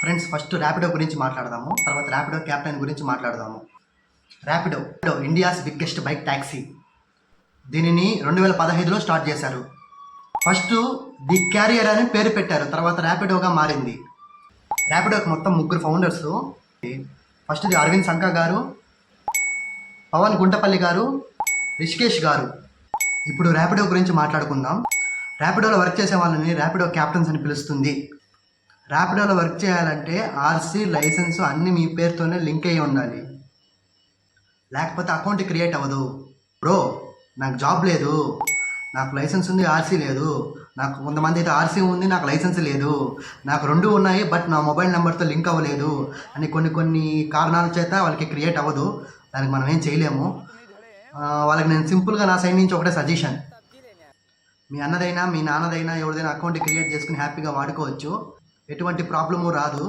Friends first Rapido గురించి మాట్లాడదాము, తర్వాత ర్యాపిడో క్యాప్టెన్ గురించి మాట్లాడదాము. Rapido India's biggest bike taxi. దీనిని 2015లో స్టార్ట్ చేశారు. ఫస్ట్ ది క్యారియర్ అని పేరు పెట్టారు, తర్వాత ర్యాపిడోగా మారింది. ర్యాపిడోకి మొత్తం 3 ఫౌండర్స్. ఫస్ట్ది అరవింద్ సంకా గారు, పవన్ గుంటపల్లి గారు, రిషికేష్ గారు. ఇప్పుడు ర్యాపిడో గురించి మాట్లాడుకుందాం. ర్యాపిడోలో వర్క్ చేసే వాళ్ళని ర్యాపిడో క్యాప్టెన్స్ అని పిలుస్తుంది. ర్యాపిడోలో వర్క్ చేయాలంటే ఆర్సీ లైసెన్స్ అన్నీ మీ పేరుతోనే లింక్ అయ్యి ఉండాలి, లేకపోతే అకౌంట్ క్రియేట్ అవ్వదు. బ్రో నాకు జాబ్ లేదు, నాకు లైసెన్స్ ఉంది, ఆర్సీ లేదు. నాకు కొంతమంది అయితే ఆర్సీ ఉంది, నాకు లైసెన్స్ లేదు. నాకు 2 ఉన్నాయి, బట్ నా మొబైల్ నెంబర్తో లింక్ అవ్వలేదు అని కొన్ని కారణాల చేత వాళ్ళకి క్రియేట్ అవ్వదు. దానికి మనం ఏం చేయలేము. వాళ్ళకి నేను సింపుల్గా నా సైడ్ నుంచి ఒకటే సజెషన్, మీ అన్నదైనా మీ నాన్నదైనా ఎవరిదైనా అకౌంట్ క్రియేట్ చేసుకుని హ్యాపీగా వాడుకోవచ్చు, ఎటువంటి ప్రాబ్లము రాదు.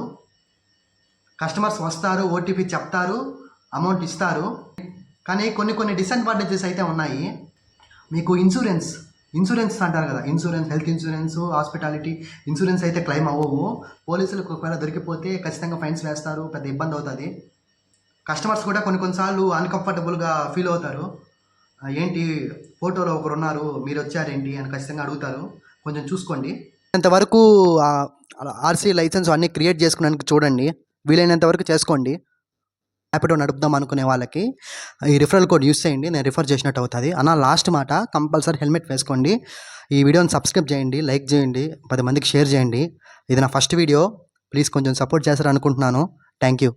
కస్టమర్స్ వస్తారు, ఓటీపీ చెప్తారు, అమౌంట్ ఇస్తారు. కానీ కొన్ని డిసడ్వాంటేజెస్ అయితే ఉన్నాయి. మీకు ఇన్సూరెన్స్ అంటారు కదా, హెల్త్ ఇన్సూరెన్స్, హాస్పిటాలిటీ ఇన్సూరెన్స్ అయితే క్లెయిమ్ అవ్వవు. పోలీసులకు ఒకవేళ దొరికిపోతే ఖచ్చితంగా ఫైన్స్ వేస్తారు, పెద్ద ఇబ్బంది అవుతుంది. కస్టమర్స్ కూడా కొన్నిసార్లు అన్కంఫర్టబుల్గా ఫీల్ అవుతారు. ఏంటి ఫోటోలో ఒకరు ఉన్నారు, మీరు వచ్చారేంటి అని ఖచ్చితంగా అడుగుతారు. కొంచెం చూసుకోండి. ఇంతవరకు ఆర్సీ లైసెన్స్ అన్నీ క్రియేట్ చేసుకున్నానికి చూడండి, వీలైనంత వరకు చేసుకోండి. ర్యాపిడో నడుపుదాం అనుకునే వాళ్ళకి ఈ రిఫరల్ కోడ్ యూస్ చేయండి, నేను రిఫర్ చేసినట్టు అవుతుంది. అన్న లాస్ట్ మాట, కంపల్సరీ హెల్మెట్ వేసుకోండి. ఈ వీడియోని సబ్స్క్రైబ్ చేయండి, లైక్ చేయండి, 10 మందికి షేర్ చేయండి. ఇది నా ఫస్ట్ వీడియో, ప్లీజ్ కొంచెం సపోర్ట్ చేస్తారు అనుకుంటున్నాను. Thank you.